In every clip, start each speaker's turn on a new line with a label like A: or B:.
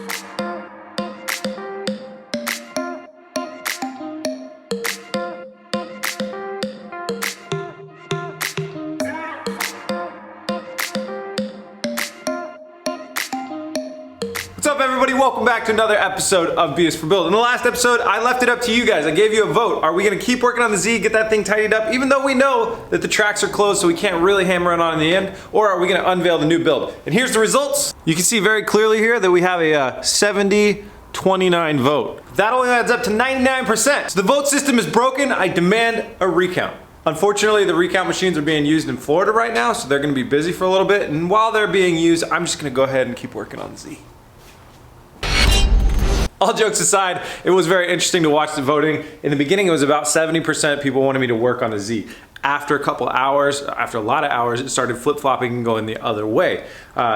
A: What's up, everybody? Welcome back to another episode of B is for Build. In the last episode, I left it up to you guys. I gave you a vote. Are we gonna keep working on the Z, get that thing tidied up, even though we know that the tracks are closed so we can't really hammer it on in the end, or are we gonna unveil the new build? And here's the results. You can see very clearly here that we have a 70-29 vote. That only adds up to 99%. So the vote system is broken. I demand a recount. Unfortunately, the recount machines are being used in Florida right now, so they're gonna be busy for a little bit. And while they're being used, I'm just gonna go ahead and keep working on the Z. All jokes aside, it was very interesting to watch the voting. In the beginning, it was about 70% people wanted me to work on the Z. After a couple hours, after a lot of hours, it started flip-flopping and going the other way.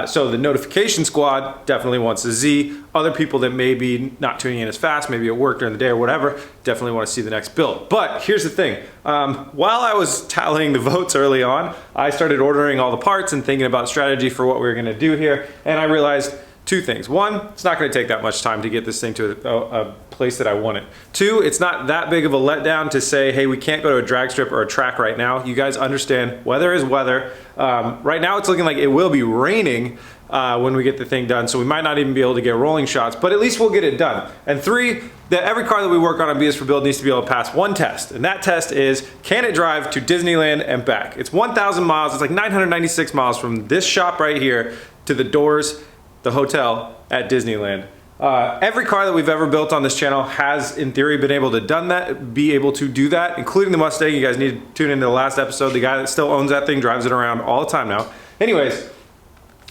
A: So the notification squad definitely wants the Z. Other people that may be not tuning in as fast, maybe at work during the day or whatever, definitely want to see the next build. But here's the thing. While I was tallying the votes early on, I started ordering all the parts and thinking about strategy for what we were going to do here, and I realized two things. One, it's not going to take that much time to get this thing to a place that I want it. Two, it's not that big of a letdown to say, hey, we can't go to a drag strip or a track right now. You guys understand, weather is weather. Right now it's looking like it will be raining when we get the thing done, so we might not even be able to get rolling shots, but at least we'll get it done. And three, that every car that we work on B is for Build needs to be able to pass one test, and that test is, can it drive to Disneyland and back? It's 1,000 miles, it's like 996 miles from this shop right here to the doors, the hotel at Disneyland. Every car that we've ever built on this channel has, in theory, been able to be able to do that, including the Mustang. You guys need to tune into the last episode. The guy that still owns that thing drives it around all the time now. Anyways,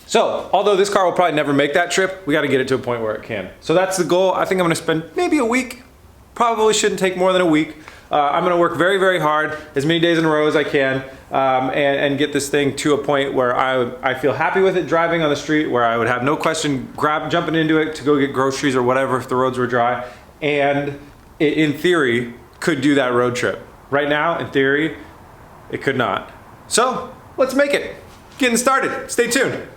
A: so although this car will probably never make that trip, we got to get it to a point where it can. So that's the goal. I think I'm going to spend maybe a week. Probably shouldn't take more than a week. I'm going to work very, very hard, as many days in a row as I can, and get this thing to a point where I feel happy with it driving on the street, where I would have no question jumping into it to go get groceries or whatever if the roads were dry, and it, in theory, could do that road trip. Right now, in theory, it could not. So, let's make it. Getting started. Stay tuned.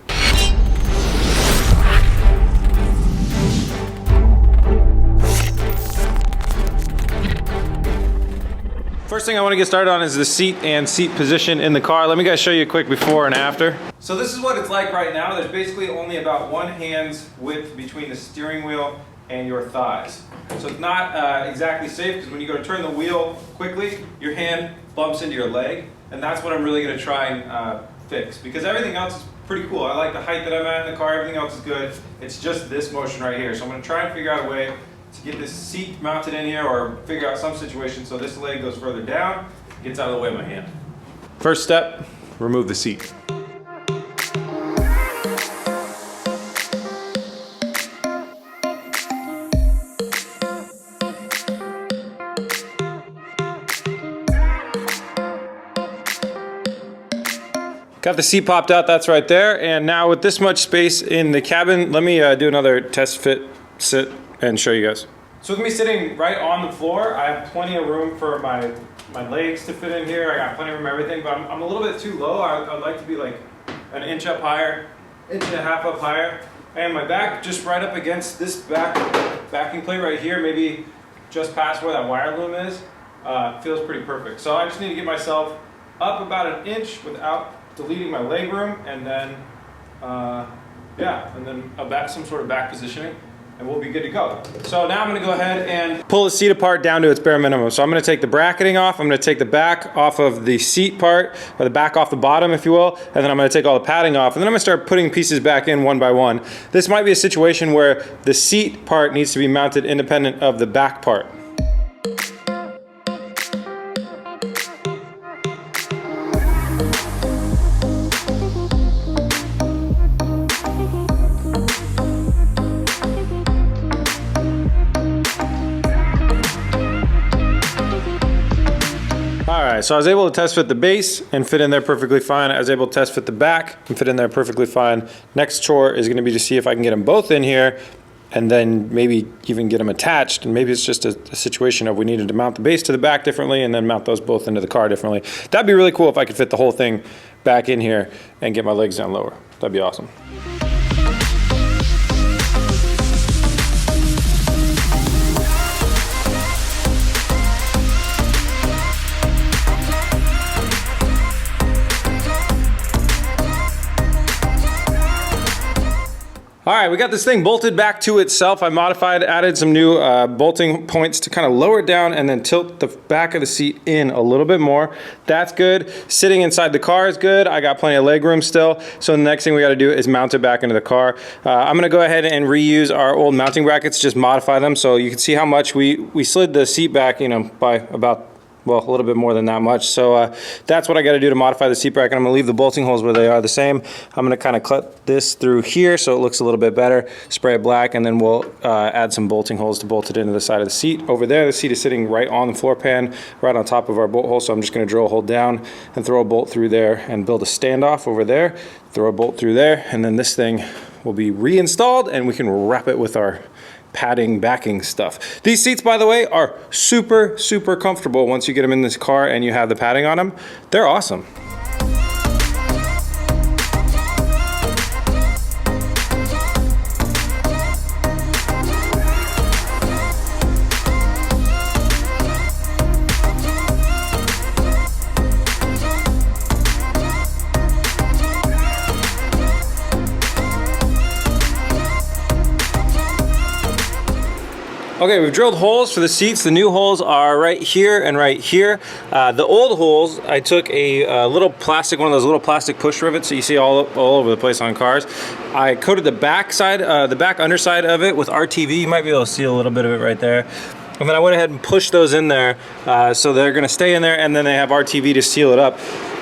A: First thing I want to get started on is the seat and seat position in the car. Let me guys show you a quick before and after. So this is what it's like right now. There's basically only about one hand's width between the steering wheel and your thighs. So it's not exactly safe, because when you go to turn the wheel quickly, your hand bumps into your leg, and that's what I'm really going to try and fix, because everything else is pretty cool. I like the height that I'm at in the car, everything else is good. It's just this motion right here. So I'm going to try and figure out a way to get this seat mounted in here, or figure out some situation so this leg goes further down, gets out of the way of my hand. First step, remove the seat. Got the seat popped out, that's right there. And now with this much space in the cabin, let me do another test fit, sit, and show you guys. So with me sitting right on the floor, I have plenty of room for my legs to fit in here. I got plenty of room for everything, but I'm a little bit too low. I'd like to be like an inch up higher, inch and a half up higher. And my back just right up against this backing plate right here, maybe just past where that wire loom is, feels pretty perfect. So I just need to get myself up about an inch without deleting my leg room, and then, and then some sort of back positioning, and we'll be good to go. So now I'm going to go ahead and pull the seat apart down to its bare minimum. So I'm going to take the bracketing off, I'm going to take the back off of the seat part, or the back off the bottom if you will, and then I'm going to take all the padding off, and then I'm going to start putting pieces back in one by one. This might be a situation where the seat part needs to be mounted independent of the back part. Alright, so I was able to test fit the base and fit in there perfectly fine. I was able to test fit the back and fit in there perfectly fine. Next chore is going to be to see if I can get them both in here, and then maybe even get them attached. And maybe it's just a situation of we needed to mount the base to the back differently and then mount those both into the car differently. That'd be really cool if I could fit the whole thing back in here and get my legs down lower. That'd be awesome. right, we got this thing bolted back to itself. I modified, added some new bolting points to kind of lower it down and then tilt the back of the seat in a little bit more. That's good. Sitting inside the car is good. I got plenty of leg room still. So the next thing we got to do is mount it back into the car. I'm going to go ahead and reuse our old mounting brackets, just modify them. So you can see how much we slid the seat back, you know, by about, well, a little bit more than that much. So that's what I got to do to modify the seat bracket. I'm going to leave the bolting holes where they are the same. I'm going to kind of cut this through here so it looks a little bit better, spray it black, and then we'll add some bolting holes to bolt it into the side of the seat. Over there, the seat is sitting right on the floor pan, right on top of our bolt hole. So I'm just going to drill a hole down and throw a bolt through there and build a standoff over there, throw a bolt through there, and then this thing will be reinstalled and we can wrap it with our padding backing stuff. These seats, by the way, are super, super comfortable once you get them in this car and you have the padding on them. They're awesome. Okay, we've drilled holes for the seats. The new holes are right here and right here. The old holes, I took a little plastic, one of those little plastic push rivets that you see all over the place on cars. I coated the back side, the back underside of it with RTV. You might be able to see a little bit of it right there. And then I went ahead and pushed those in there, so they're gonna stay in there, and then they have RTV to seal it up.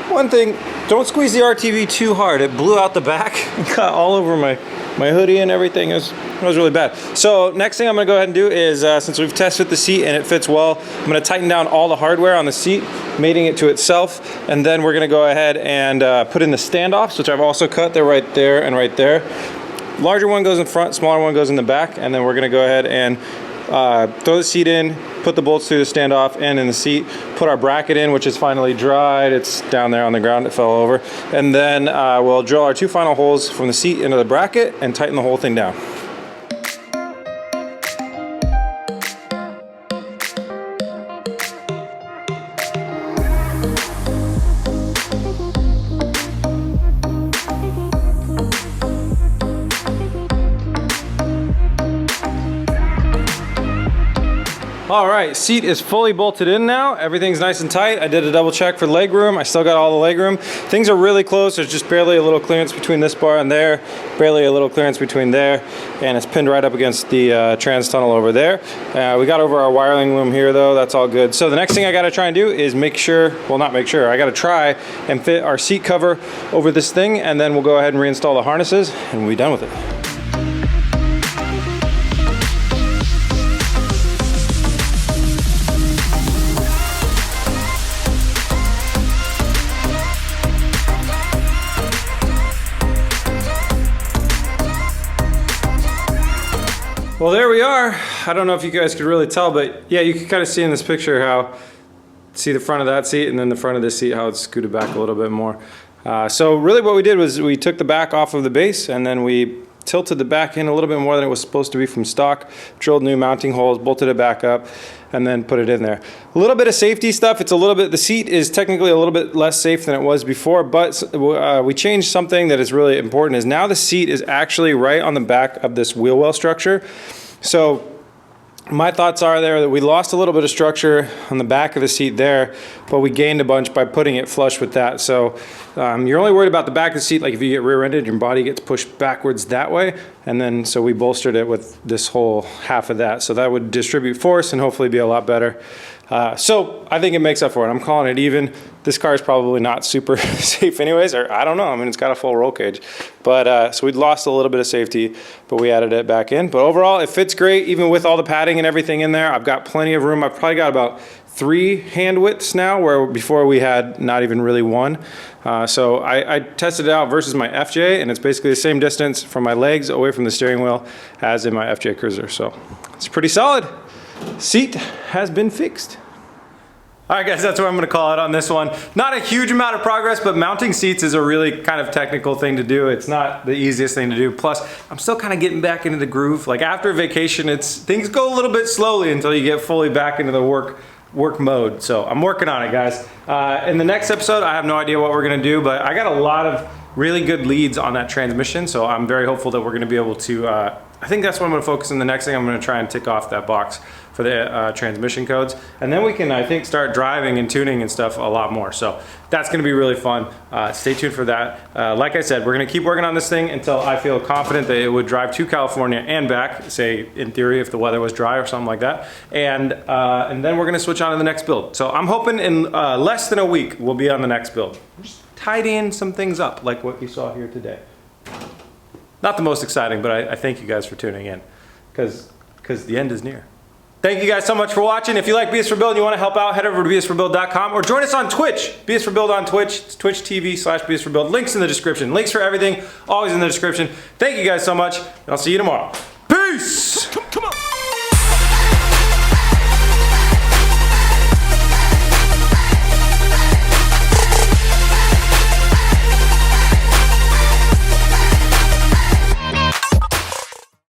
A: One thing, don't squeeze the RTV too hard. It blew out the back and got all over my hoodie and everything. It was really bad. So next thing I'm gonna go ahead and do is, since we've tested the seat and it fits well, I'm gonna tighten down all the hardware on the seat, mating it to itself, and then we're gonna go ahead and put in the standoffs, which I've also cut. They're right there and right there. Larger one goes in front, smaller one goes in the back, and then we're gonna go ahead and throw the seat in, put the bolts through the standoff and in the seat, put our bracket in, which is finally dried. It's down there on the ground, it fell over. And then we'll drill our two final holes from the seat into the bracket and tighten the whole thing down. All right, seat is fully bolted in now. Everything's nice and tight. I did a double check for leg room. I still got all the leg room. Things are really close. There's just barely a little clearance between this bar and there, barely a little clearance between there, and it's pinned right up against the trans tunnel over there. We got over our wiring loom here though. That's all good. So the next thing I gotta try and do is make sure, well, not make sure, I gotta try and fit our seat cover over this thing, and then we'll go ahead and reinstall the harnesses and we'll be done with it. Well, there we are. I don't know if you guys could really tell, but yeah, you can kind of see in this picture how, see the front of that seat and then the front of this seat, how it's scooted back a little bit more. So really what we did was we took the back off of the base and then we tilted the back in a little bit more than it was supposed to be from stock, drilled new mounting holes, bolted it back up, and then put it in there. A little bit of safety stuff. It's a little bit, the seat is technically a little bit less safe than it was before, but we changed something that is really important, is now the seat is actually right on the back of this wheel well structure. So my thoughts are there that we lost a little bit of structure on the back of the seat there, but we gained a bunch by putting it flush with that. So you're only worried about the back of the seat, like if you get rear-ended, your body gets pushed backwards that way. And then, so we bolstered it with this whole half of that. So that would distribute force and hopefully be a lot better. So I think it makes up for it. I'm calling it even. This car is probably not super safe anyways, or I don't know. I mean, it's got a full roll cage. But so we'd lost a little bit of safety, but we added it back in. But overall, it fits great, even with all the padding and everything in there. I've got plenty of room. I've probably got about 3 hand widths now, where before we had not even really one. So I tested it out versus my FJ, and it's basically the same distance from my legs away from the steering wheel as in my FJ Cruiser. So it's pretty solid. Seat has been fixed. All right, guys, that's what I'm gonna call it on this one. Not a huge amount of progress, but mounting seats is a really kind of technical thing to do. It's not the easiest thing to do. Plus, I'm still kind of getting back into the groove. Like after vacation, things go a little bit slowly until you get fully back into the work mode. So I'm working on it, guys. In the next episode, I have no idea what we're gonna do, but I got a lot of really good leads on that transmission. So I'm very hopeful that we're going to be able to, I think that's what I'm going to focus on. The next thing I'm going to try and tick off that box for the transmission codes. And then we can, I think, start driving and tuning and stuff a lot more. So that's going to be really fun. Stay tuned for that. Like I said, we're going to keep working on this thing until I feel confident that it would drive to California and back, say in theory if the weather was dry or something like that. And then we're going to switch on to the next build. So I'm hoping in less than a week we'll be on the next build. Just tidying some things up like what you saw here today. Not the most exciting, but I thank you guys for tuning in because the end is near. Thank you guys so much for watching. If you like BS for Build and you want to help out, head over to bsforbuild.com or join us on Twitch. BS for Build on Twitch. It's twitch.tv/BS for Build. Links in the description. Links for everything, always in the description. Thank you guys so much, and I'll see you tomorrow. Peace!